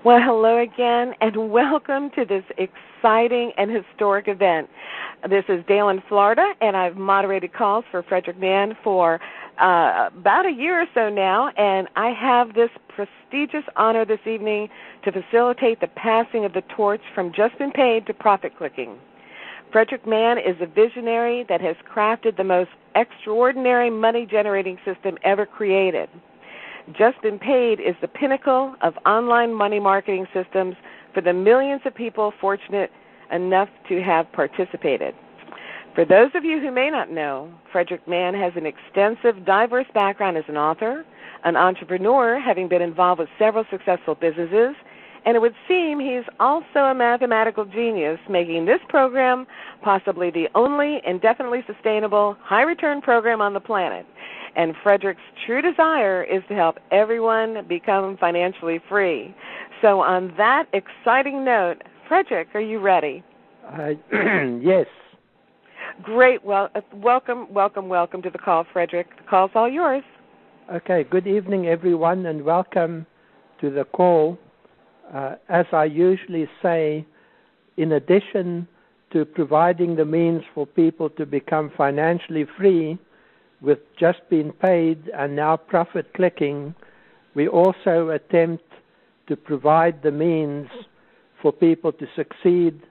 Well, hello again, and welcome to this exciting and historic event. This is Dale in Florida, and I've moderated calls for Frederick Mann for about a year or so now, and I have this prestigious honor this evening to facilitate the passing of the torch from just been paid to profit clicking. Frederick Mann is a visionary that has crafted the most extraordinary money-generating system ever created. Just Been Paid is the pinnacle of online money marketing systems for the millions of people fortunate enough to have participated. For those of you who may not know, Frederick Mann has an extensive, diverse background as an author, an entrepreneur, having been involved with several successful businesses, and it would seem he's also a mathematical genius, making this program possibly the only indefinitely sustainable, high-return program on the planet. And Frederick's true desire is to help everyone become financially free. So on that exciting note, Frederick, are you ready? Yes. Great. Well, welcome to the call, Frederick. The call's all yours. Okay. Good evening, everyone, and welcome to the call. As I usually say, in addition to providing the means for people to become financially free with Just Been Paid and now profit clicking, we also attempt to provide the means for people to succeed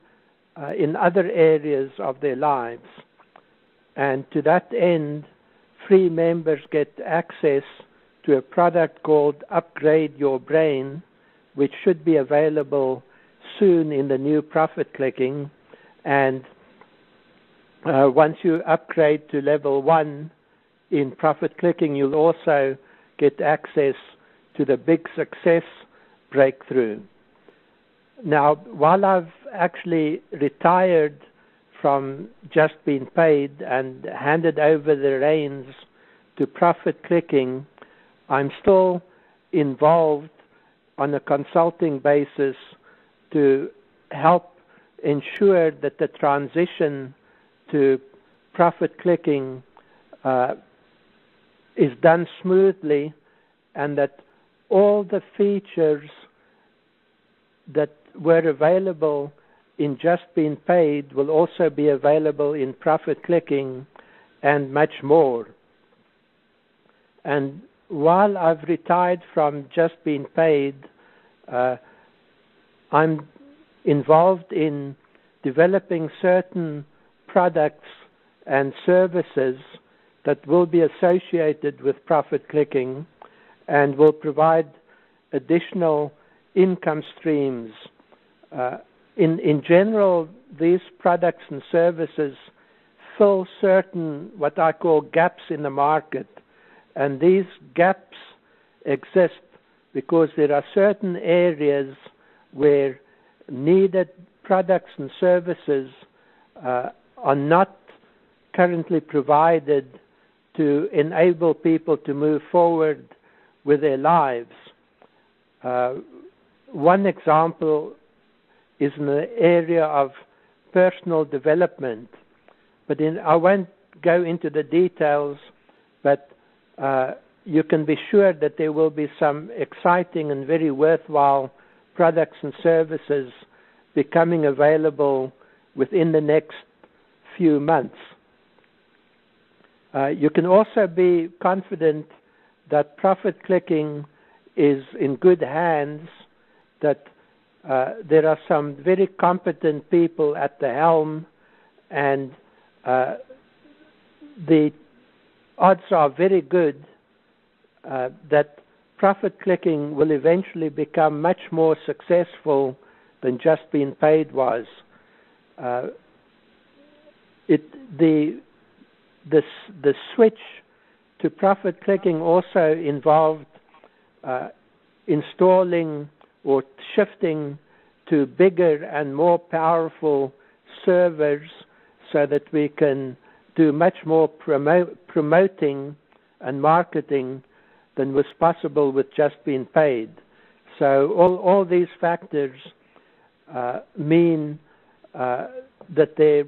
in other areas of their lives. And to that end, free members get access to a product called Upgrade Your Brain, which should be available soon in the new profit clicking. And once you upgrade to level 1 in profit clicking, you'll also get access to the big success breakthrough. Now, while I've actually retired from Just Been Paid and handed over the reins to profit clicking, I'm still involved on a consulting basis to help ensure that the transition to profit clicking is done smoothly, and that all the features that were available in Just Been Paid will also be available in profit clicking and much more. And while I've retired from Just Been Paid, I'm involved in developing certain products and services that will be associated with profit clicking and will provide additional income streams. In general, these products and services fill certain what I call gaps in the market, and these gaps exist because there are certain areas where needed products and services are not currently provided to enable people to move forward with their lives. One example is in the area of personal development, but I won't go into the details, but you can be sure that there will be some exciting and very worthwhile products and services becoming available within the next few months. You can also be confident that profit clicking is in good hands, that there are some very competent people at the helm, and the odds are very good that profit clicking will eventually become much more successful than Just Been Paid was. The switch to profit clicking also involved installing or shifting to bigger and more powerful servers so that we can do much more promoting and marketing than was possible with Just Been Paid. So all these factors mean that the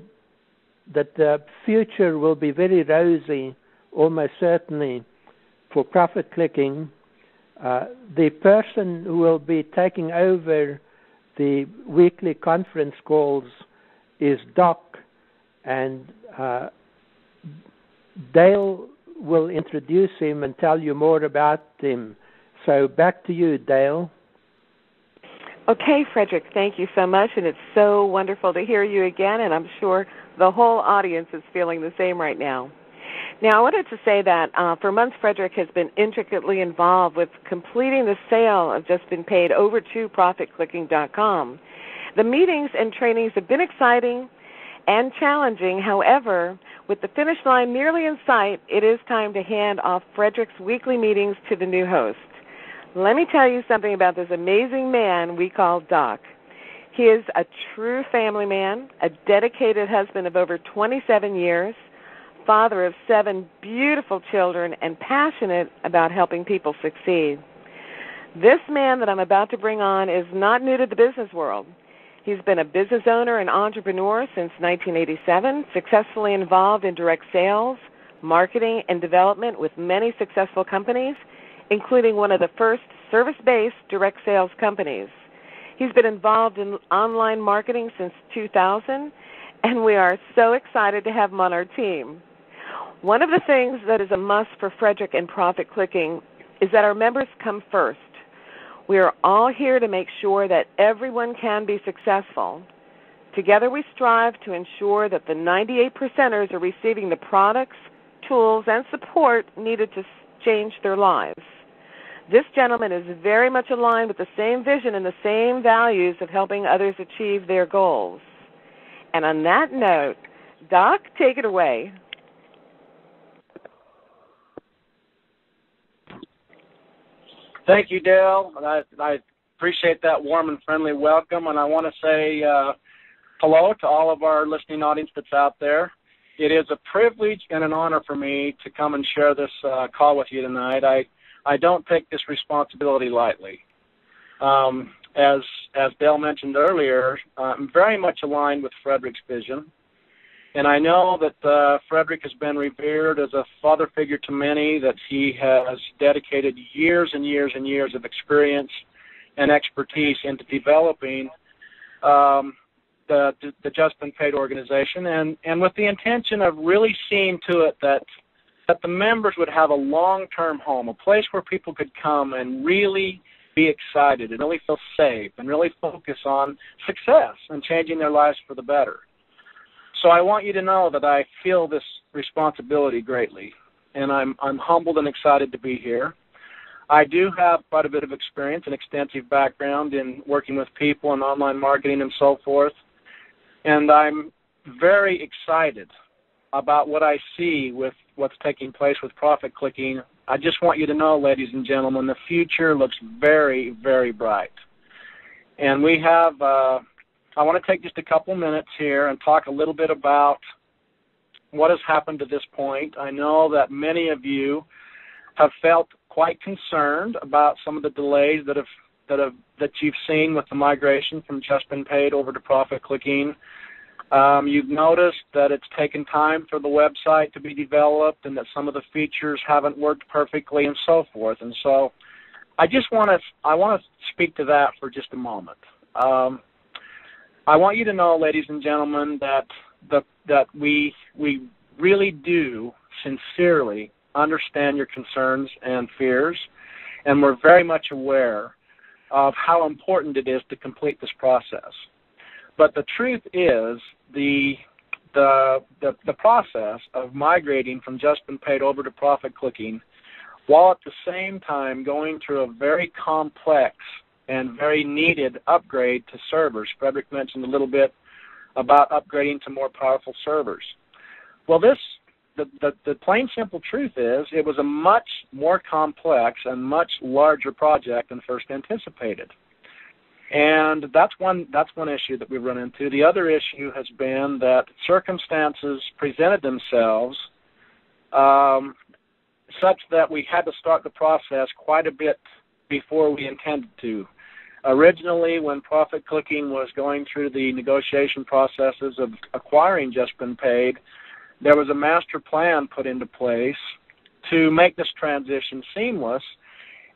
future will be very rosy, almost certainly, for profit clicking. The person who will be taking over the weekly conference calls is Doc, and Dale will introduce him and tell you more about him. So back to you, Dale. Okay, Frederick, thank you so much, and it's so wonderful to hear you again, and I'm sure the whole audience is feeling the same right now. Now, I wanted to say that for months, Frederick has been intricately involved with completing the sale of Just Been Paid over to ProfitClicking.com. The meetings and trainings have been exciting and challenging. However, with the finish line nearly in sight, it is time to hand off Frederick's weekly meetings to the new host. Let me tell you something about this amazing man we call Doc. He is a true family man, a dedicated husband of over 27 years, father of 7 beautiful children, and passionate about helping people succeed. This man that I'm about to bring on is not new to the business world. He's been a business owner and entrepreneur since 1987, successfully involved in direct sales, marketing, and development with many successful companies, including one of the first service-based direct sales companies. He's been involved in online marketing since 2000, and we are so excited to have him on our team. One of the things that is a must for Frederick and Profit Clicking is that our members come first. We are all here to make sure that everyone can be successful. Together we strive to ensure that the 98%ers are receiving the products, tools, and support needed to change their lives. This gentleman is very much aligned with the same vision and the same values of helping others achieve their goals. And on that note, Doc, take it away. Thank you, Dale. I appreciate that warm and friendly welcome, and I want to say hello to all of our listening audience that's out there. It is a privilege and an honor for me to come and share this call with you tonight. I don't take this responsibility lightly. As Dale mentioned earlier, I'm very much aligned with Frederick's vision. And I know that Frederick has been revered as a father figure to many, that he has dedicated years and years and years of experience and expertise into developing the Just Been Paid organization, and with the intention of really seeing to it that the members would have a long-term home, a place where people could come and really be excited and really feel safe and really focus on success and changing their lives for the better. So I want you to know that I feel this responsibility greatly, and I'm humbled and excited to be here. I do have quite a bit of experience and extensive background in working with people and online marketing and so forth, and I'm very excited about what I see with what's taking place with Profit Clicking. I just want you to know, ladies and gentlemen, the future looks very, very bright. And we have I want to take just a couple minutes here and talk a little bit about what has happened to this point. I know that many of you have felt quite concerned about some of the delays that you've seen with the migration from Just Been Paid over to Profit Clicking. You've noticed that it's taken time for the website to be developed and that some of the features haven't worked perfectly and so forth. And so I want to speak to that for just a moment. I want you to know, ladies and gentlemen, that we really do sincerely understand your concerns and fears, and we're very much aware of how important it is to complete this process. But the truth is, the process of migrating from Just Been Paid over to Profit Clicking, while at the same time going through a very complex and very needed upgrade to servers. Frederick mentioned a little bit about upgrading to more powerful servers. Well, the plain simple truth is it was a much more complex and much larger project than first anticipated. And that's one issue that we run into. The other issue has been that circumstances presented themselves such that we had to start the process quite a bit before we intended to. Originally, when Profit Clicking was going through the negotiation processes of acquiring Just Been Paid, there was a master plan put into place to make this transition seamless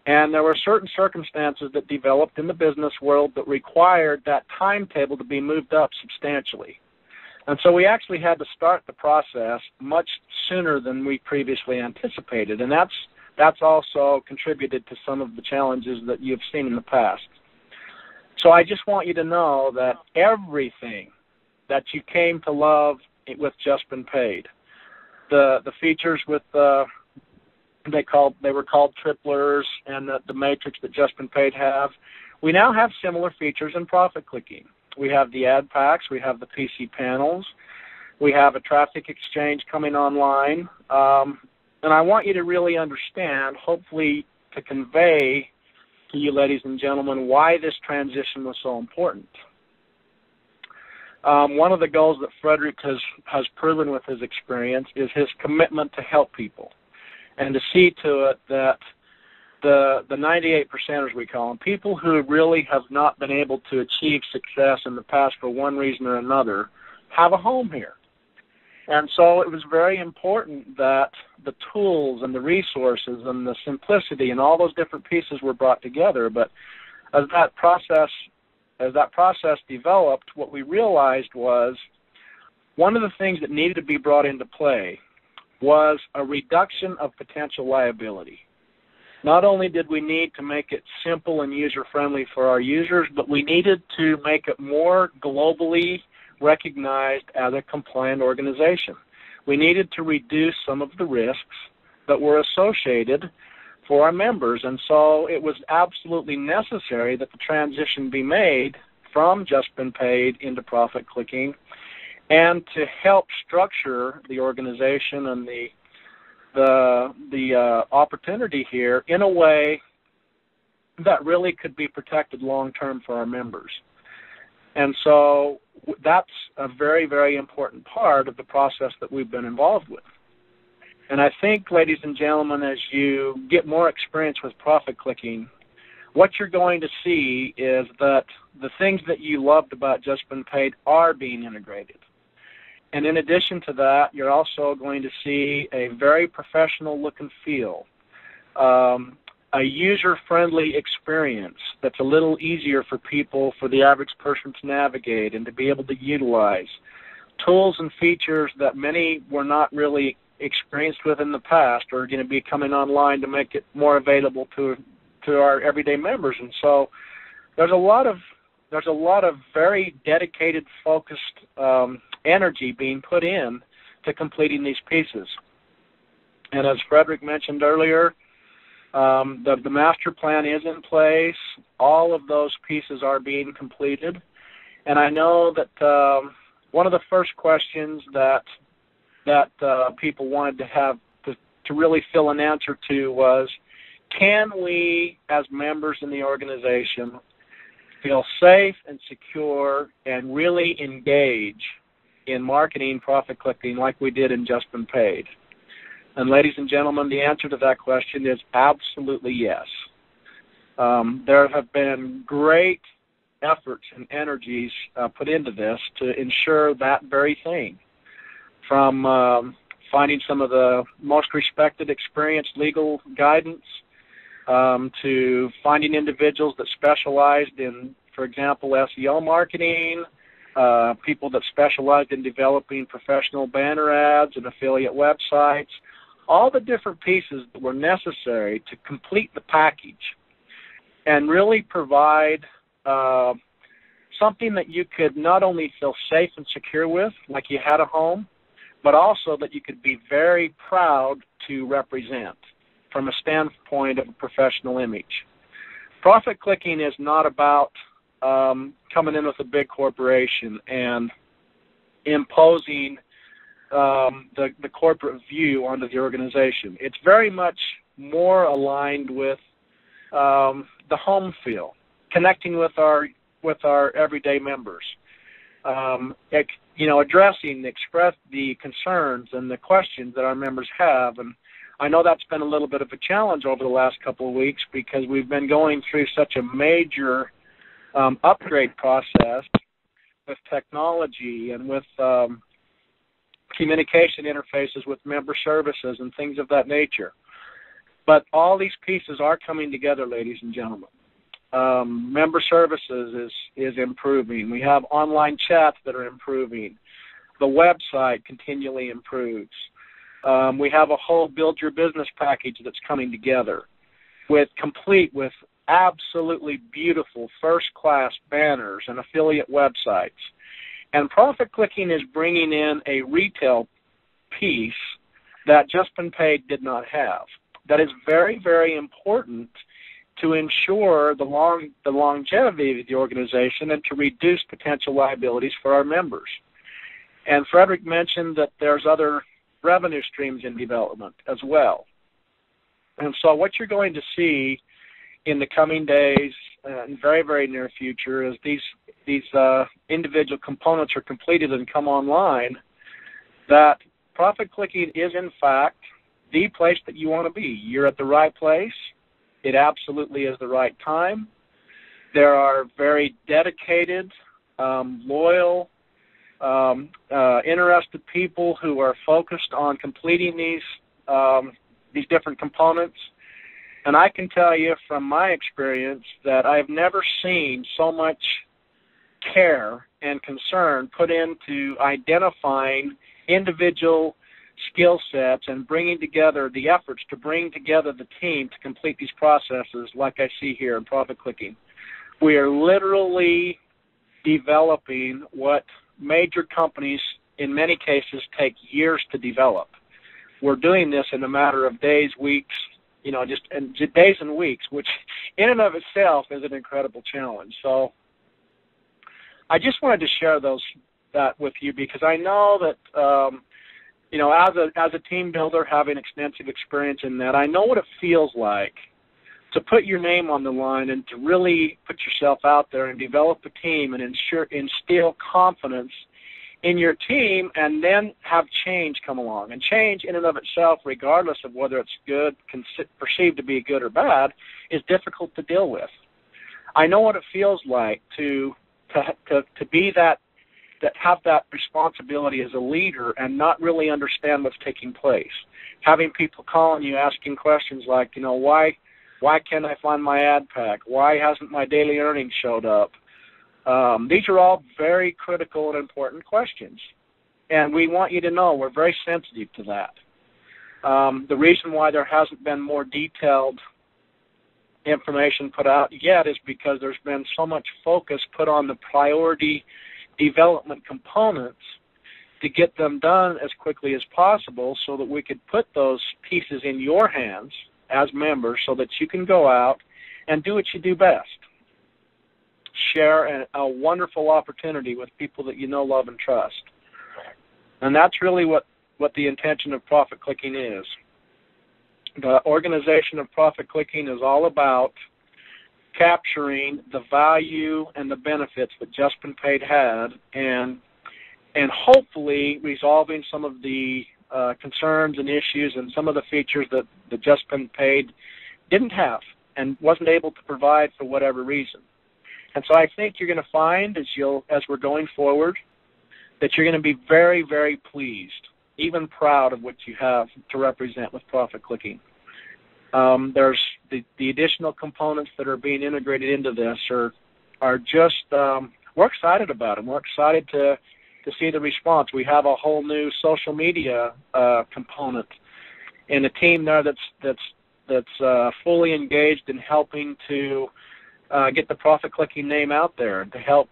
And there were certain circumstances that developed in the business world that required that timetable to be moved up substantially. And so we actually had to start the process much sooner than we previously anticipated, and that's also contributed to some of the challenges that you've seen in the past. So I just want you to know that everything that you came to love with Just Been Paid, the features with they were called triplers, and the matrix that Just Been Paid have, we now have similar features in profit clicking. We have the ad packs, we have the PC panels, we have a traffic exchange coming online, and I want you to really understand, hopefully to convey to you, ladies and gentlemen, why this transition was so important. One of the goals that Frederick has proven with his experience is his commitment to help people and to see to it that the 98%ers, we call them, people who really have not been able to achieve success in the past for one reason or another, have a home here. And so it was very important that the tools and the resources and the simplicity and all those different pieces were brought together. But as that process developed, what we realized was one of the things that needed to be brought into play was a reduction of potential liability. Not only did we need to make it simple and user-friendly for our users, but we needed to make it more globally recognized as a compliant organization. We needed to reduce some of the risks that were associated for our members, and so it was absolutely necessary that the transition be made from Just Been Paid into profit clicking, and to help structure the organization and the opportunity here in a way that really could be protected long-term for our members. And so that's a very, very important part of the process that we've been involved with. And I think, ladies and gentlemen, as you get more experience with profit clicking, what you're going to see is that the things that you loved about Just Been Paid are being integrated. And in addition to that, you're also going to see a very professional look and feel, a user-friendly experience that's a little easier for people, for the average person to navigate and to be able to utilize. Tools and features that many were not really experienced with in the past are going to be coming online to make it more available to our everyday members. And so there's a lot of very dedicated, focused energy being put in to completing these pieces. And as Frederick mentioned earlier, the master plan is in place. All of those pieces are being completed. And I know that one of the first questions that people wanted to have to really fill an answer to was, can we, as members in the organization, feel safe and secure and really engage in marketing profit clicking like we did in Just Been Paid? And ladies and gentlemen, the answer to that question is absolutely yes. There have been great efforts and energies put into this to ensure that very thing, from finding some of the most respected, experienced legal guidance, to finding individuals that specialized in, for example, SEO marketing, people that specialized in developing professional banner ads and affiliate websites, all the different pieces that were necessary to complete the package and really provide something that you could not only feel safe and secure with, like you had a home, but also that you could be very proud to represent from a standpoint of a professional image. Profit clicking is not about coming in with a big corporation and imposing the corporate view onto the organization. It's very much more aligned with the home feel, connecting with our everyday members, addressing, express the concerns and the questions that our members have. And I know that's been a little bit of a challenge over the last couple of weeks because we've been going through such a major upgrade process with technology and with communication interfaces with member services and things of that nature. But all these pieces are coming together, ladies and gentlemen. Member services is improving. We have online chats that are improving. The website continually improves. We have a whole Build Your Business package that's coming together complete with absolutely beautiful first-class banners and affiliate websites. And Profit Clicking is bringing in a retail piece that Just Been Paid did not have. That is very, very important to ensure the longevity of the organization and to reduce potential liabilities for our members. And Frederick mentioned that there's other revenue streams in development as well. And so what you're going to see in the coming days and very, very near future is these individual components are completed and come online, that Profit Clicking is, in fact, the place that you want to be. You're at the right place. It absolutely is the right time. There are very dedicated, loyal, interested people who are focused on completing these different components. And I can tell you from my experience that I've never seen so much care and concern put into identifying individual skill sets and bringing together the efforts to bring together the team to complete these processes like I see here in Profit Clicking. We are literally developing what major companies in many cases take years to develop. We're doing this in a matter of days, weeks, just days and weeks, which in and of itself is an incredible challenge. So I just wanted to share that with you because I know that as a team builder having extensive experience in that, I know what it feels like to put your name on the line and to really put yourself out there and develop a team and instill confidence in your team and then have change come along. And change in and of itself, regardless of whether it's good, perceived to be good or bad, is difficult to deal with. I know what it feels like to be that have that responsibility as a leader and not really understand what's taking place. Having people calling you asking questions like, why can't I find my ad pack? Why hasn't my daily earnings showed up? These are all very critical and important questions. And we want you to know we're very sensitive to that. The reason why there hasn't been more detailed information put out yet is because there's been so much focus put on the priority development components to get them done as quickly as possible so that we could put those pieces in your hands as members so that you can go out and do what you do best. Share a wonderful opportunity with people that you know, love, and trust. And that's really what the intention of Profit Clicking is. The organization of Profit Clicking is all about capturing the value and the benefits that Just Been Paid had and hopefully resolving some of the concerns and issues and some of the features that the Just Been Paid didn't have and wasn't able to provide for whatever reason. And so I think you're going to find as we're going forward that you're going to be very, very pleased, even proud of what you have to represent with Profit Clicking. There's the additional components that are being integrated into this are just we're excited about them. We're excited to see the response. We have a whole new social media component and a team there that's fully engaged in helping to get the Profit Clicking name out there and to help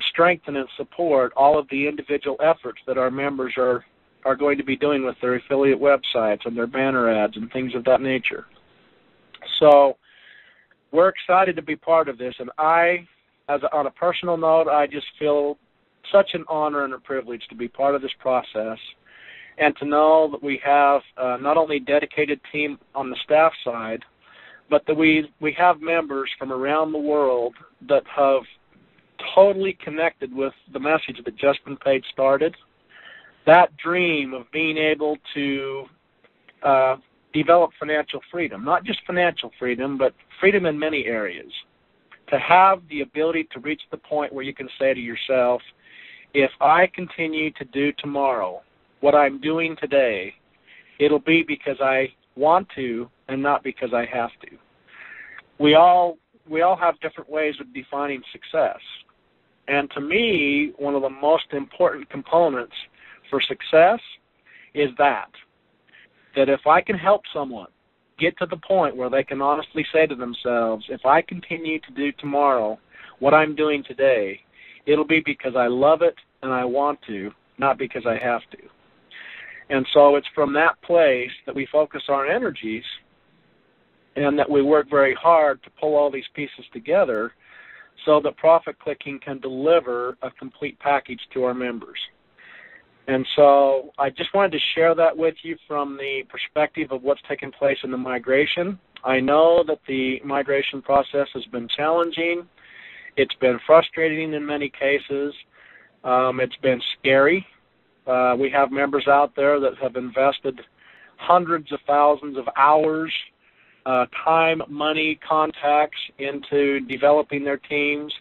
strengthen and support all of the individual efforts that our members are going to be doing with their affiliate websites and their banner ads and things of that nature. So we're excited to be part of this, and on a personal note, I just feel such an honor and a privilege to be part of this process and to know that we have not only a dedicated team on the staff side, but that we have members from around the world that have totally connected with the message that Just Been Paid started. That dream of being able to develop financial freedom, not just financial freedom, but freedom in many areas. To have the ability to reach the point where you can say to yourself, if I continue to do tomorrow what I'm doing today, it'll be because I want to and not because I have to. We all have different ways of defining success. And to me, one of the most important components for success is that if I can help someone get to the point where they can honestly say to themselves, if I continue to do tomorrow what I'm doing today, it'll be because I love it and I want to, not because I have to. And so it's from that place that we focus our energies and that we work very hard to pull all these pieces together so that Profit Clicking can deliver a complete package to our members. And so I just wanted to share that with you from the perspective of what's taken place in the migration. I know that the migration process has been challenging. It's been frustrating in many cases. It's been scary. We have members out there that have invested hundreds of thousands of hours, time, money, contacts into developing their teams.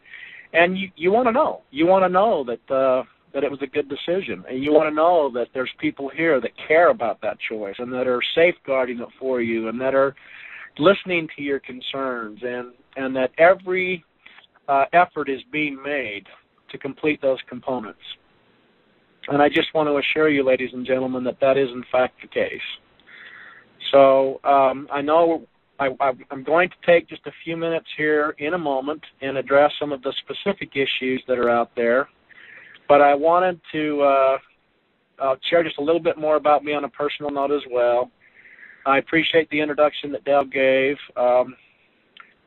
And you want to know. You want to know that it was a good decision. And you want to know that there's people here that care about that choice and that are safeguarding it for you and that are listening to your concerns and that every effort is being made to complete those components. And I just want to assure you, ladies and gentlemen, that is in fact the case. So I know I'm going to take just a few minutes here in a moment and address some of the specific issues that are out there. But I wanted to share just a little bit more about me on a personal note as well. I appreciate the introduction that Dale gave.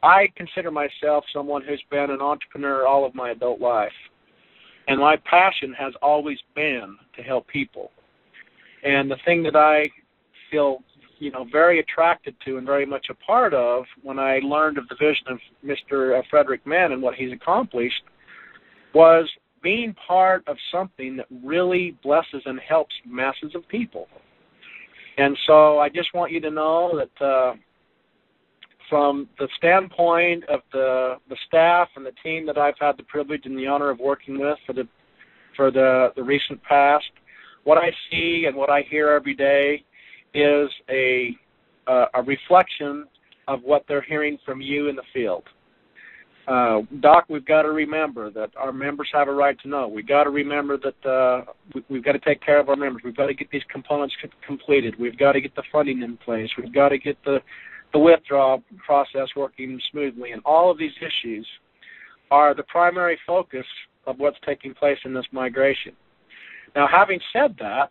I consider myself someone who's been an entrepreneur all of my adult life. And my passion has always been to help people. And the thing that I feel, very attracted to and very much a part of when I learned of the vision of Mr. Frederick Mann and what he's accomplished was being part of something that really blesses and helps masses of people. And so I just want you to know that from the standpoint of the staff and the team that I've had the privilege and the honor of working with for the recent past, what I see and what I hear every day is a reflection of what they're hearing from you in the field. Doc, we've got to remember that our members have a right to know. We've got to remember that we've got to take care of our members. We've got to get these components completed. We've got to get the funding in place. We've got to get the withdrawal process working smoothly. And all of these issues are the primary focus of what's taking place in this migration. Now, having said that,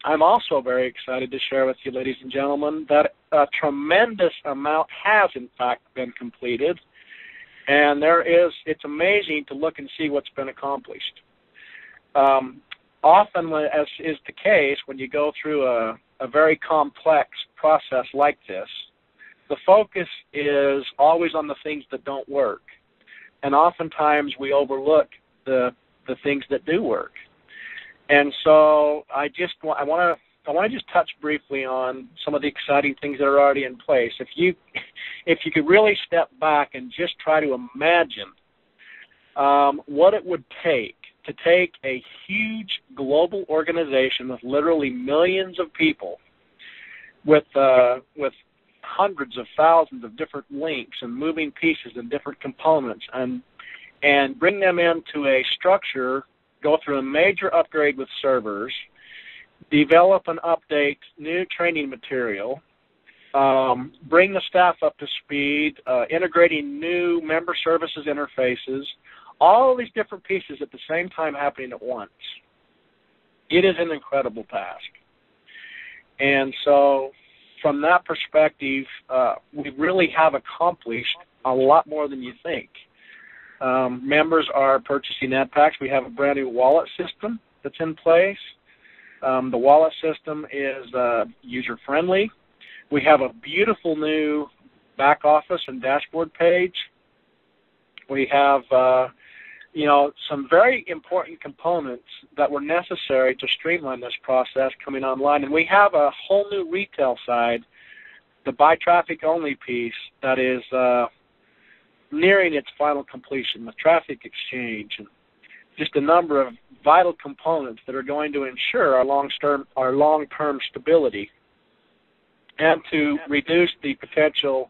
I'm also very excited to share with you, ladies and gentlemen, that a tremendous amount has, in fact, been completed. And it's amazing to look and see what's been accomplished. Often, as is the case, when you go through a very complex process like this, the focus is always on the things that don't work. And oftentimes we overlook the things that do work. And so I want to just touch briefly on some of the exciting things that are already in place. If you could really step back and just try to imagine what it would take to take a huge global organization with literally millions of people, with hundreds of thousands of different links and moving pieces and different components, and bring them into a structure, go through a major upgrade with servers, develop and update new training material, bring the staff up to speed, integrating new member services interfaces, all these different pieces at the same time happening at once. It is an incredible task. And so from that perspective, we really have accomplished a lot more than you think. Members are purchasing NetPacks. We have a brand new wallet system that's in place. The wallet system is user-friendly. We have a beautiful new back office and dashboard page. We have, some very important components that were necessary to streamline this process coming online. And we have a whole new retail side, the buy traffic only piece, that is nearing its final completion, the traffic exchange, and just a number of vital components that are going to ensure our long-term stability. and to reduce the potential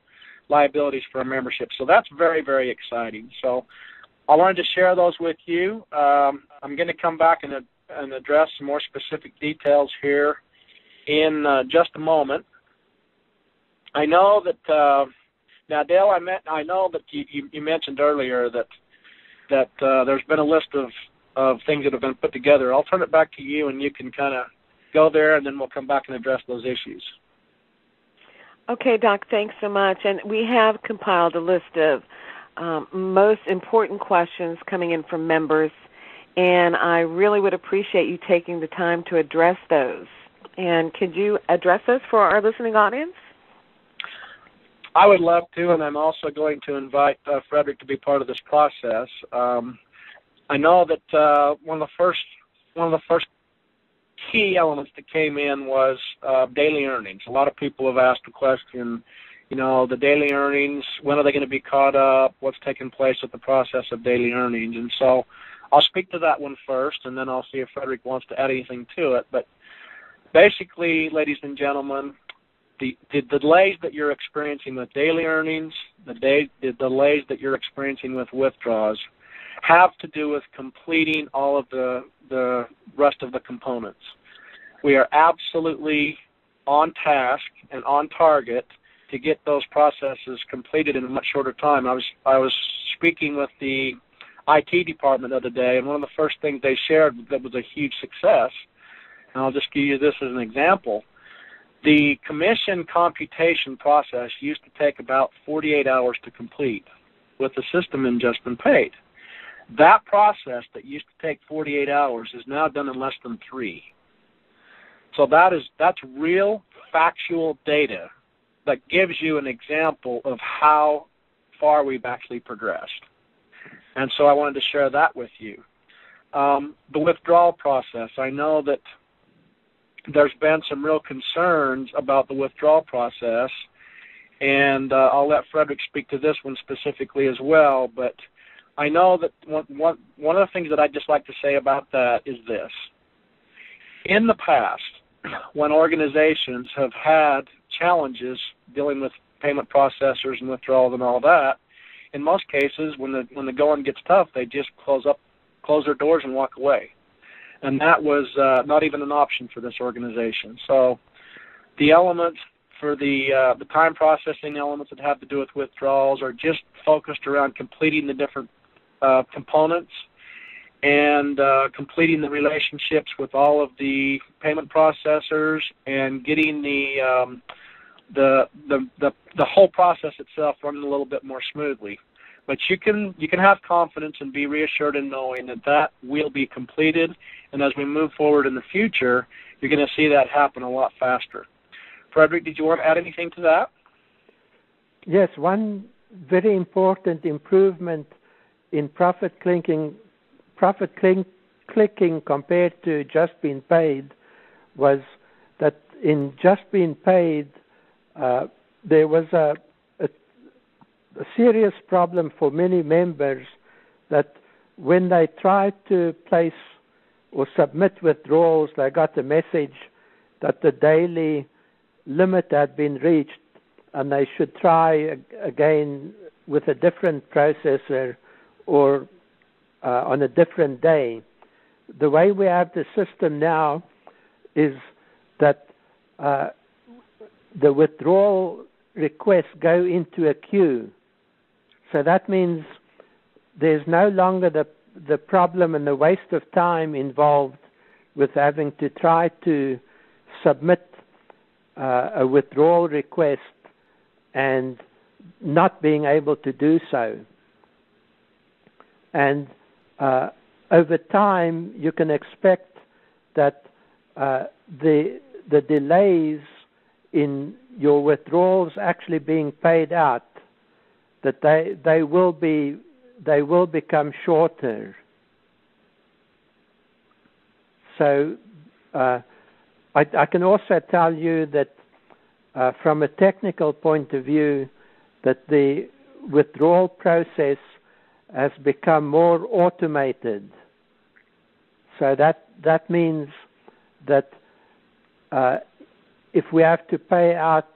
liabilities for our membership. So that's very, very exciting. So I wanted to share those with you. I'm going to come back and address some more specific details here in just a moment. I know that now, Dale, I know that you mentioned earlier that there's been a list of things that have been put together. I'll turn it back to you, and you can kind of go there, and then we'll come back and address those issues. Okay, Doc, thanks so much. And we have compiled a list of most important questions coming in from members, and I really would appreciate you taking the time to address those. And could you address those for our listening audience? I would love to, and I'm also going to invite Frederick to be part of this process. I know that one of the first key elements that came in was daily earnings. A lot of people have asked the question, the daily earnings, when are they going to be caught up, what's taking place with the process of daily earnings. And so I'll speak to that one first, and then I'll see if Frederick wants to add anything to it. But basically, ladies and gentlemen, the delays that you're experiencing with daily earnings, the delays that you're experiencing with withdrawals have to do with completing all of the rest of the components. We are absolutely on task and on target to get those processes completed in a much shorter time. I was speaking with the IT department the other day, and one of the first things they shared that was a huge success, and I'll just give you this as an example. The commission computation process used to take about 48 hours to complete with the system in just been paid. That process that used to take 48 hours is now done in less than 3. So that's real factual data that gives you an example of how far we've actually progressed. And so I wanted to share that with you. The withdrawal process, I know that there's been some real concerns about the withdrawal process, and I'll let Frederick speak to this one specifically as well, but I know that one of the things that I'd just like to say about that is this. In the past, when organizations have had challenges dealing with payment processors and withdrawals and all that, in most cases, when the going gets tough, they just close their doors and walk away. And that was not even an option for this organization. So the elements for the time processing elements that have to do with withdrawals are just focused around completing the different components and completing the relationships with all of the payment processors and getting the whole process itself running a little bit more smoothly. But you can have confidence and be reassured in knowing that will be completed, and as we move forward in the future, you're going to see that happen a lot faster. Frederick, did you want to add anything to that? Yes, one very important improvement in profit clicking compared to just being paid was that in just being paid, there was a serious problem for many members that when they tried to place or submit withdrawals, they got a message that the daily limit had been reached and they should try again with a different processor or on a different day. The way we have the system now is that the withdrawal requests go into a queue. So that means there's no longer the problem and the waste of time involved with having to try to submit a withdrawal request and not being able to do so. And over time, you can expect that the delays in your withdrawals actually being paid out, that they will become shorter. So I can also tell you that from a technical point of view, that the withdrawal process has become more automated. So that means that if we have to pay out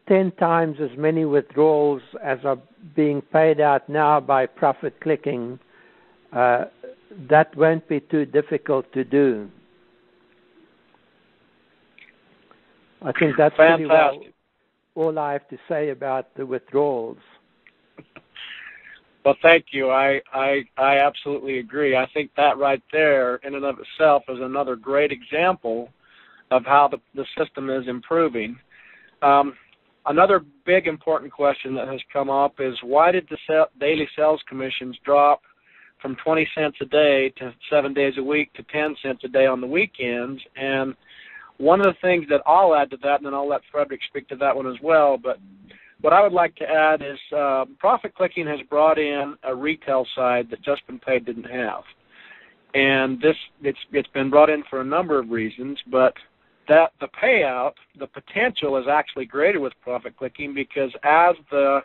10 times as many withdrawals as are being paid out now by profit clicking, that won't be too difficult to do. I think that's pretty well all I have to say about the withdrawals. Well, thank you. I absolutely agree. I think that right there in and of itself is another great example of how the system is improving. Another big important question that has come up is, why did the daily sales commissions drop from 20 cents a day to 7 days a week to 10 cents a day on the weekends? And one of the things that I'll add to that, and then I'll let Frederick speak to that one as well, but what I would like to add is profit clicking has brought in a retail side that Just Been Paid didn't have. And it's been brought in for a number of reasons, but that the payout, the potential is actually greater with profit clicking, because as the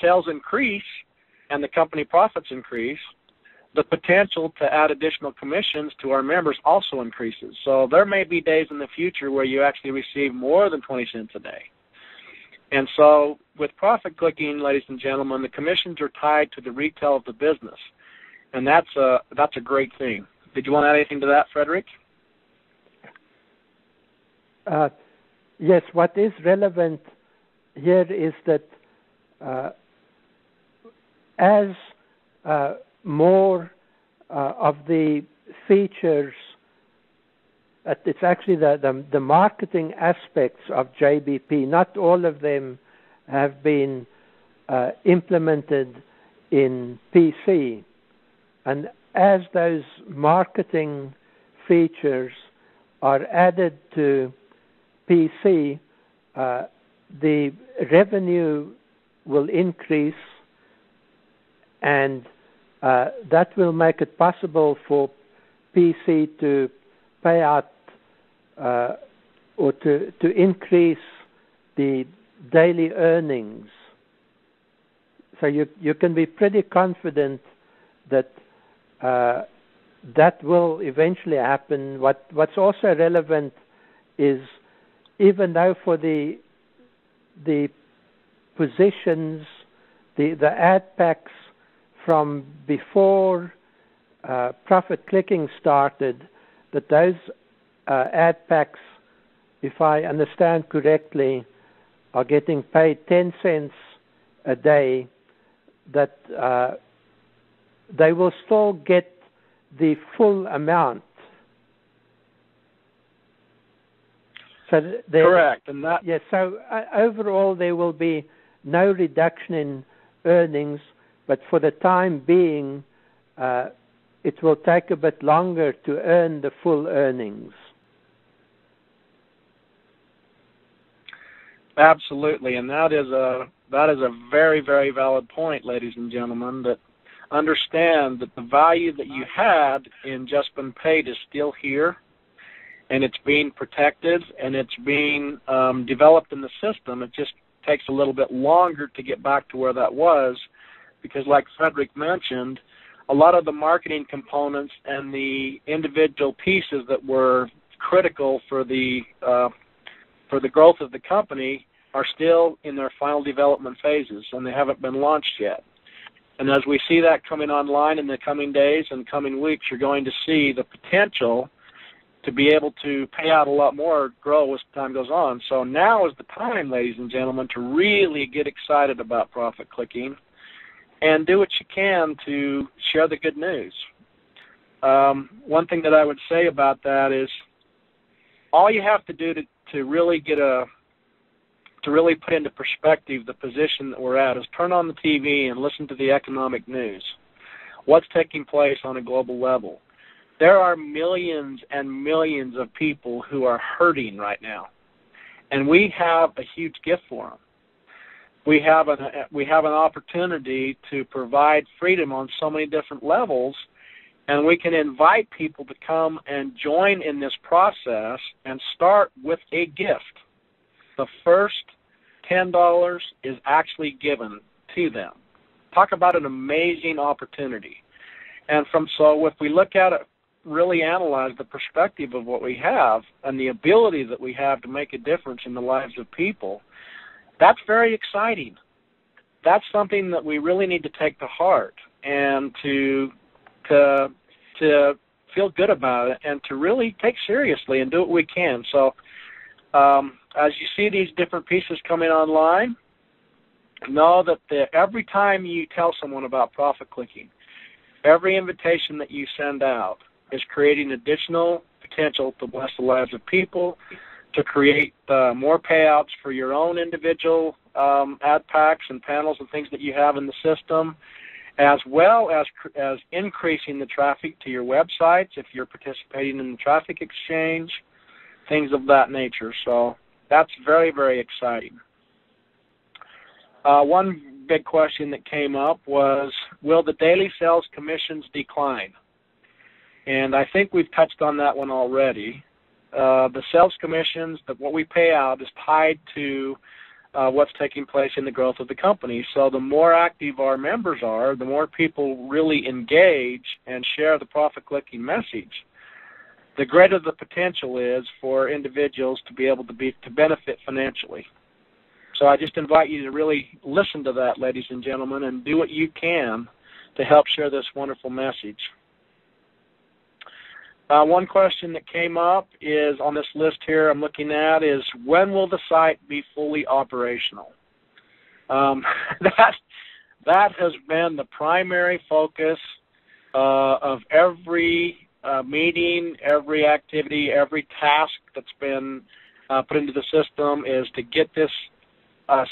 sales increase and the company profits increase, the potential to add additional commissions to our members also increases. So there may be days in the future where you actually receive more than 20 cents a day. And so with profit clicking, ladies and gentlemen, the commissions are tied to the retail of the business, and that's a great thing. Did you want to add anything to that, Frederick? Yes, what is relevant here is that as more of the features, it's actually the marketing aspects of JBP, not all of them have been implemented in PC. And as those marketing features are added to PC, the revenue will increase, and that will make it possible for PC to pay out or to increase the daily earnings. So you can be pretty confident that that will eventually happen. What's also relevant is, even though for the positions, the ad packs from before profit clicking started, that those ad packs, if I understand correctly, are getting paid 10 cents a day, that they will still get the full amount. So correct, and that yes. So overall, there will be no reduction in earnings, but for the time being, it will take a bit longer to earn the full earnings. Absolutely, and that is a very, very valid point, ladies and gentlemen, that understand that the value that you had in Just Been Paid is still here, and it's being protected, and it's being developed in the system. It just takes a little bit longer to get back to where that was, because like Frederick mentioned, a lot of the marketing components and the individual pieces that were critical for the growth of the company are still in their final development phases, and they haven't been launched yet. And as we see that coming online in the coming days and coming weeks, you're going to see the potential to be able to pay out a lot more grow as time goes on. So now is the time, ladies and gentlemen, to really get excited about profit clicking and do what you can to share the good news. One thing that I would say about that is, all you have to do to really put into perspective the position that we're at is turn on the TV and listen to the economic news. What's taking place on a global level? There are millions and millions of people who are hurting right now, and we have a huge gift for them. We have an opportunity to provide freedom on so many different levels, and we can invite people to come and join in this process and start with a gift. The first $10 is actually given to them. Talk about an amazing opportunity. And so if we look at it, really analyze the perspective of what we have and the ability that we have to make a difference in the lives of people, that's very exciting. That's something that we really need to take to heart and to feel good about it and to really take seriously and do what we can. So as you see these different pieces coming online, know that every time you tell someone about profit clicking, every invitation that you send out is creating additional potential to bless the lives of people, to create more payouts for your own individual ad packs and panels and things that you have in the system, as well as increasing the traffic to your websites if you're participating in the traffic exchange, things of that nature. So that's very, very exciting. One big question that came up was, will the daily sales commissions decline? And I think we've touched on that one already. The sales commissions, what we pay out, is tied to what's taking place in the growth of the company. So the more active our members are, the more people really engage and share the profit-clicking message, the greater the potential is for individuals to be able to benefit financially. So I just invite you to really listen to that, ladies and gentlemen, and do what you can to help share this wonderful message. One question that came up is on this list here I'm looking at is, when will the site be fully operational? That has been the primary focus of every meeting, every activity, every task that's been put into the system, is to get this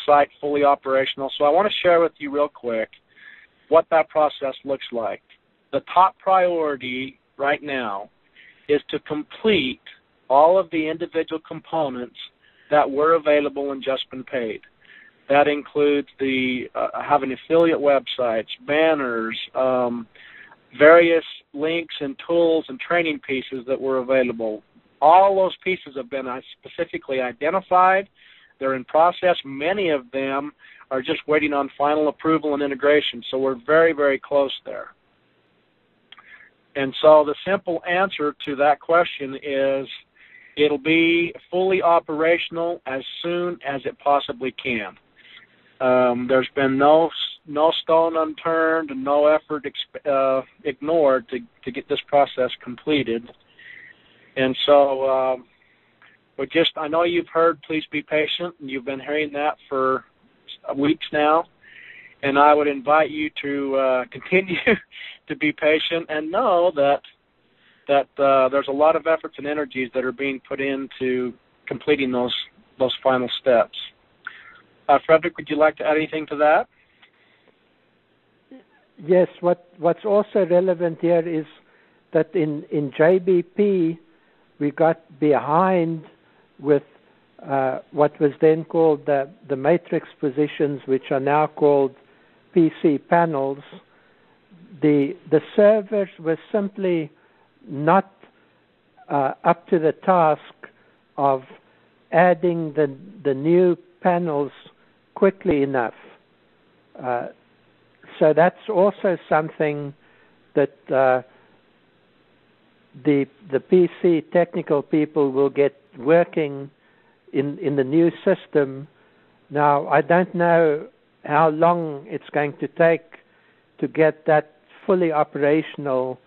site fully operational. So I want to share with you real quick what that process looks like. The top priority right now is to complete all of the individual components that were available and just been paid. That includes having affiliate websites, banners, various links and tools and training pieces that were available. All those pieces have been specifically identified. They're in process. Many of them are just waiting on final approval and integration. So we're very, very close there. And so the simple answer to that question is, it'll be fully operational as soon as it possibly can. There's been no stone unturned and no effort ignored to get this process completed. And so I know you've heard, please be patient, and you've been hearing that for weeks now. And I would invite you to continue to be patient and know that there's a lot of efforts and energies that are being put into completing those final steps. Frederick, would you like to add anything to that? Yes. What's also relevant here is that in JBP we got behind with what was then called the matrix positions, which are now called PC panels. The servers were simply not up to the task of adding the new panels quickly enough. So that's also something that the PC technical people will get working in the new system. Now, I don't know how long it's going to take to get that fully operational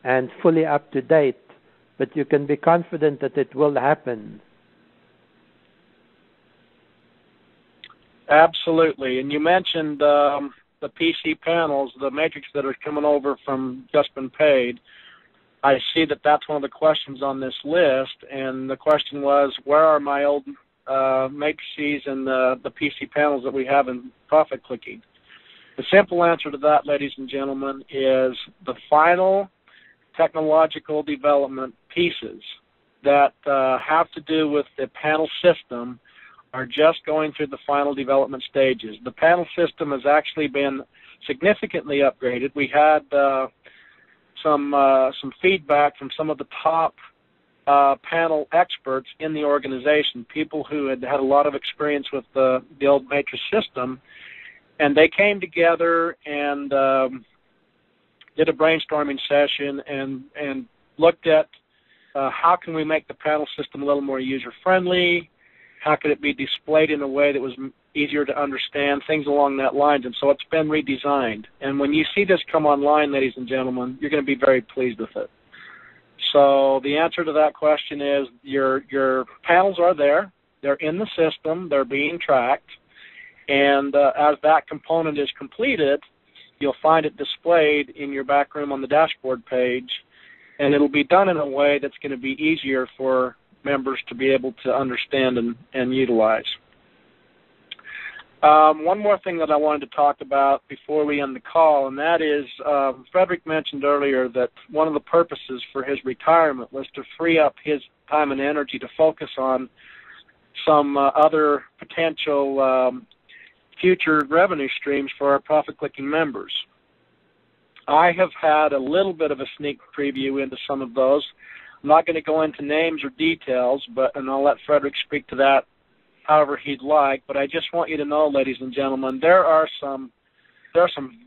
and fully up to date, but you can be confident that it will happen. Absolutely. And you mentioned the PC panels, the matrix that are coming over from Just Been Paid. I see that that's one of the questions on this list, and the question was, where are my old matrices and the PC panels that we have in profit clicking? The simple answer to that, ladies and gentlemen, is the final technological development pieces that have to do with the panel system are just going through the final development stages. The panel system has actually been significantly upgraded. We had some feedback from some of the top panel experts in the organization, people who had a lot of experience with the old matrix system, and they came together and did a brainstorming session and looked at how can we make the panel system a little more user-friendly, How could it be displayed in a way that was easier to understand, things along that lines. And so it's been redesigned. And when you see this come online, ladies and gentlemen, you're going to be very pleased with it. So the answer to that question is your panels are there. They're in the system. They're being tracked. And as that component is completed, you'll find it displayed in your back room on the dashboard page. And it'll be done in a way that's going to be easier for members to be able to understand and utilize. One more thing that I wanted to talk about before we end the call, and that is Frederick mentioned earlier that one of the purposes for his retirement was to free up his time and energy to focus on some other potential future revenue streams for our profit-clicking members. I have had a little bit of a sneak preview into some of those. I'm not going to go into names or details, and I'll let Frederick speak to that however he'd like, but I just want you to know, ladies and gentlemen, there are some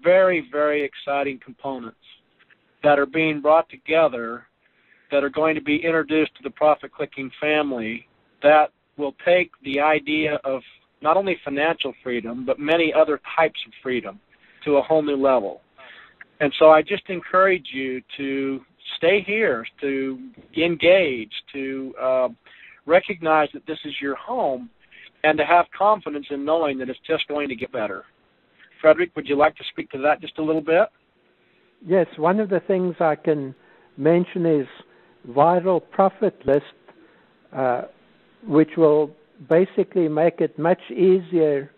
very, very exciting components that are being brought together that are going to be introduced to the profit-clicking family that will take the idea of not only financial freedom, but many other types of freedom to a whole new level. And so I just encourage you to stay here, to engage, to recognize that this is your home, and to have confidence in knowing that it's just going to get better. Frederick, would you like to speak to that just a little bit? Yes, one of the things I can mention is Viral Profit List, which will basically make it much easier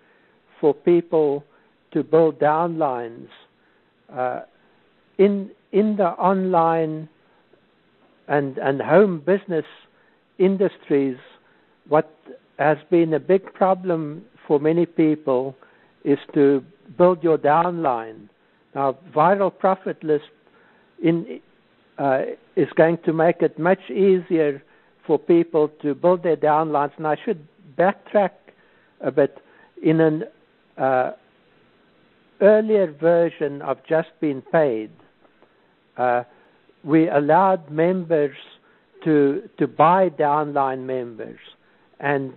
for people to build downlines. In the online and home business industries, what has been a big problem for many people is to build your downline. Now, Viral Profit List is going to make it much easier for people to build their downlines. And I should backtrack a bit. In an earlier version of Just Been Paid, we allowed members to buy downline members. And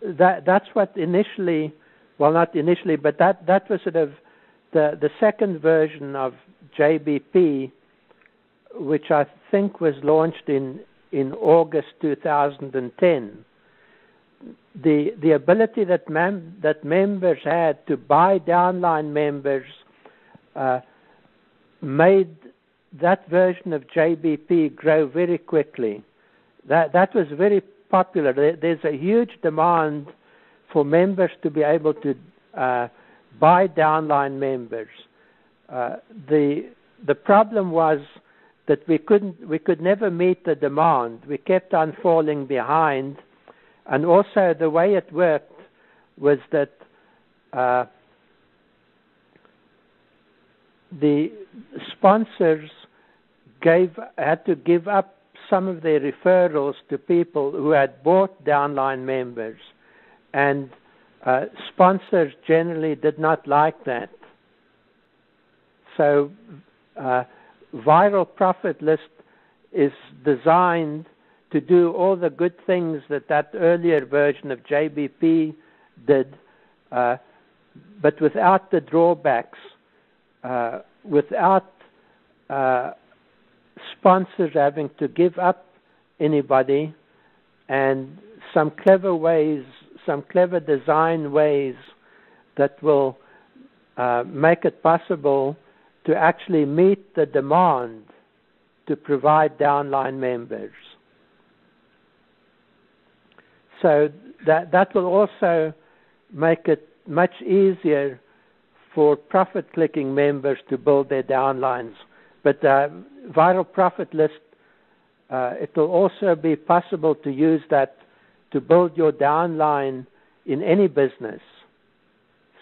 that's what initially, well, not initially, but that was sort of the second version of JBP, which I think was launched in August 2010. The ability that members had to buy downline members made that version of JBP grow very quickly. That was very popular. There's a huge demand for members to be able to buy downline members. The problem was that we could never meet the demand. We kept on falling behind, and also the way it worked was that the sponsors had to give up some of their referrals to people who had bought downline members, and sponsors generally did not like that. So Viral Profit List is designed to do all the good things that earlier version of JBP did, but without the drawbacks, without sponsors having to give up anybody, and some clever ways, some clever design ways that will make it possible to actually meet the demand to provide downline members. So that will also make it much easier for profit-clicking members to build their downlines. But Viral Profit List, it will also be possible to use that to build your downline in any business.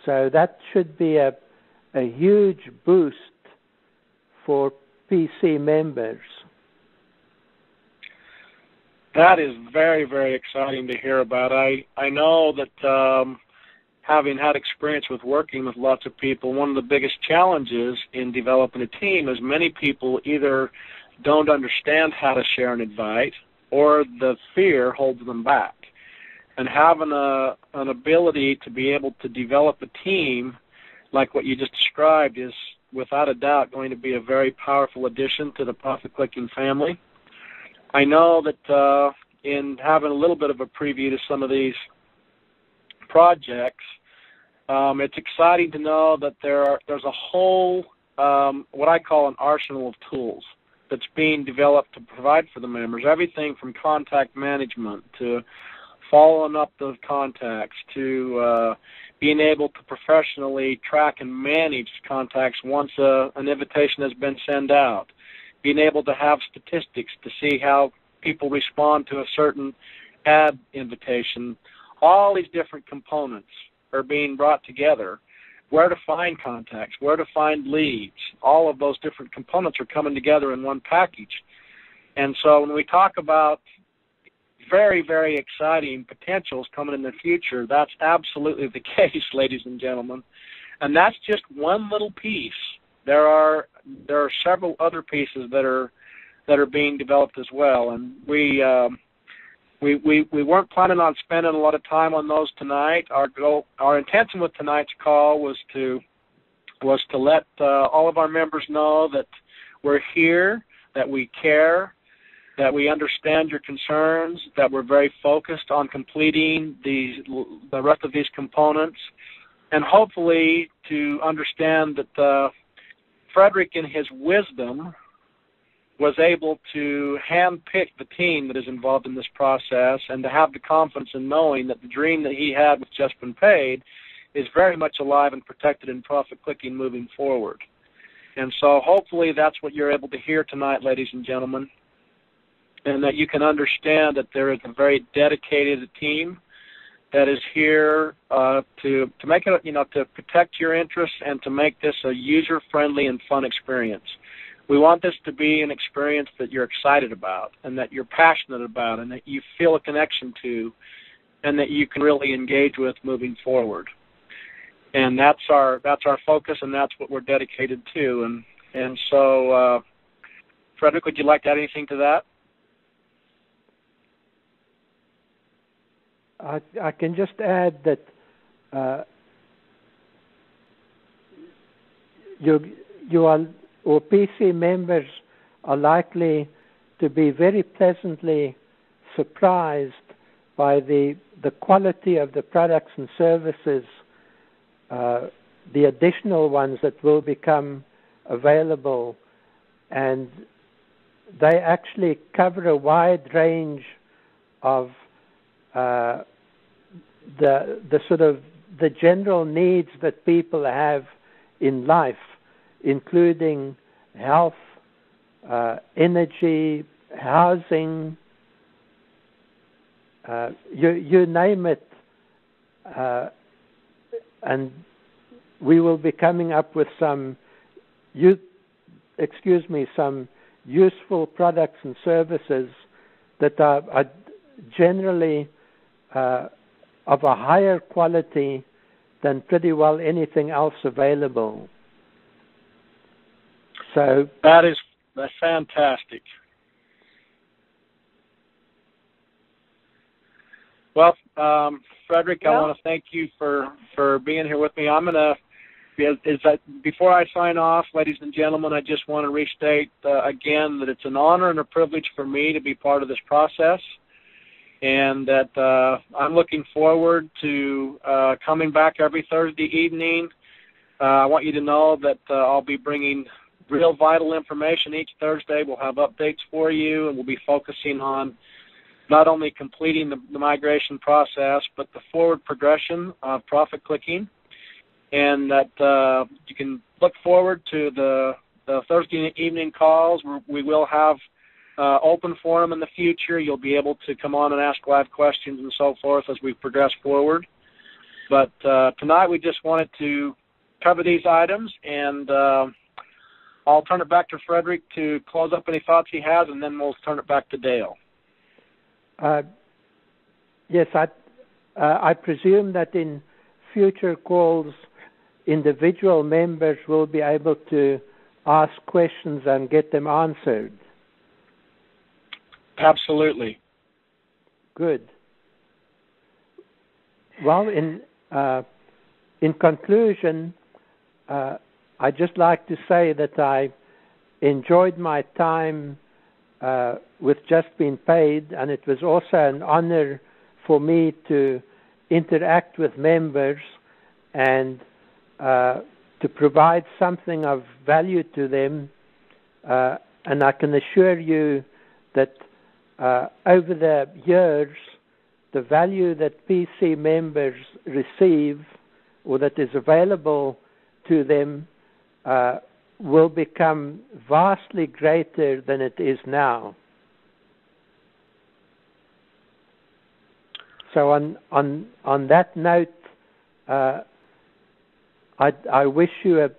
So that should be a huge boost for PC members. That is very, very exciting to hear about. I know that having had experience with working with lots of people, one of the biggest challenges in developing a team is many people either don't understand how to share an invite or the fear holds them back. and having an ability to be able to develop a team like what you just described is without a doubt going to be a very powerful addition to the Profit Clicking family. I know that in having a little bit of a preview to some of these projects, it's exciting to know that there's a whole, what I call an arsenal of tools that's being developed to provide for the members, everything from contact management to following up those contacts to being able to professionally track and manage contacts once an invitation has been sent out, being able to have statistics to see how people respond to a certain ad invitation. All these different components are being brought together. Where to find contacts, where to find leads, all of those different components are coming together in one package. And so when we talk about very, very exciting potentials coming in the future, that's absolutely the case, ladies and gentlemen. And that's just one little piece. There are several other pieces that are being developed as well. And we weren't planning on spending a lot of time on those tonight. Our intention with tonight's call was to let all of our members know that we're here, that we care, that we understand your concerns, that we're very focused on completing the rest of these components, and hopefully to understand that Frederick, in his wisdom, was able to handpick the team that is involved in this process and to have the confidence in knowing that the dream that he had with Just Been Paid is very much alive and protected in Profit Clicking moving forward. And so hopefully that's what you're able to hear tonight, ladies and gentlemen, and that you can understand that there is a very dedicated team that is here to make it, to protect your interests and to make this a user-friendly and fun experience. We want this to be an experience that you're excited about and that you're passionate about and that you feel a connection to and that you can really engage with moving forward. And that's our focus, and that's what we're dedicated to. And so, Frederick, would you like to add anything to that? I can just add that you are, or PC members are likely to be very pleasantly surprised by the quality of the products and services, the additional ones that will become available, and they actually cover a wide range of the sort of the general needs that people have in life, including health, energy, housing, you name it, and we will be coming up with some useful products and services that are generally of a higher quality than pretty well anything else available. So that's fantastic. Well, Frederick, I want to thank you for being here with me. I'm going to, before I sign off, ladies and gentlemen, I just want to restate again that it's an honor and a privilege for me to be part of this process, and that I'm looking forward to coming back every Thursday evening. I want you to know that I'll be bringing real vital information each Thursday. We'll have updates for you, and we'll be focusing on not only completing the migration process, but the forward progression of Profit Clicking, and that you can look forward to the Thursday evening calls. We will have open forum in the future. You'll be able to come on and ask live questions and so forth as we progress forward. But tonight we just wanted to cover these items, and I'll turn it back to Frederick to close up any thoughts he has, and then we'll turn it back to Dale. Yes, I presume that in future calls, individual members will be able to ask questions and get them answered. Absolutely. Good. Well, in conclusion, I'd just like to say that I enjoyed my time with Just Been Paid, and it was also an honor for me to interact with members and to provide something of value to them. And I can assure you that over the years, the value that PC members receive or that is available to them will become vastly greater than it is now. So on that note, I wish you a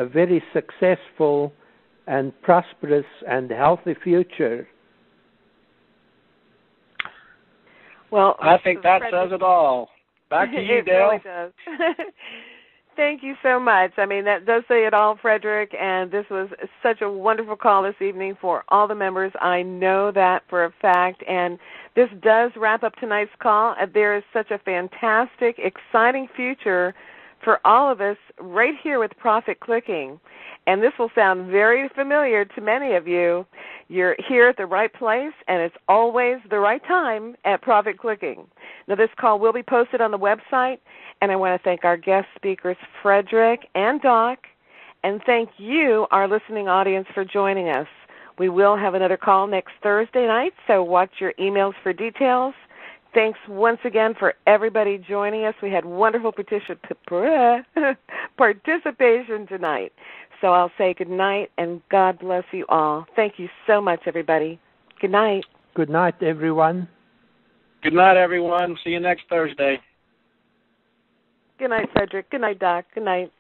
very successful and prosperous and healthy future. Well, I think that says it all. Back to you, Dale. It really does. Thank you so much. I mean, that does say it all, Frederick, and this was such a wonderful call this evening for all the members. I know that for a fact, and this does wrap up tonight's call. There is such a fantastic, exciting future for all of us right here with Profit Clicking, and this will sound very familiar to many of you. You're here at the right place, and it's always the right time at Profit Clicking. Now, this call will be posted on the website, and I want to thank our guest speakers, Frederick and Doc, and thank you, our listening audience, for joining us. We will have another call next Thursday night, so watch your emails for details. Thanks once again for everybody joining us. We had wonderful participation tonight. So I'll say good night, and God bless you all. Thank you so much, everybody. Good night. Good night, everyone. Good night, everyone. See you next Thursday. Good night, Frederick. Good night, Doc. Good night.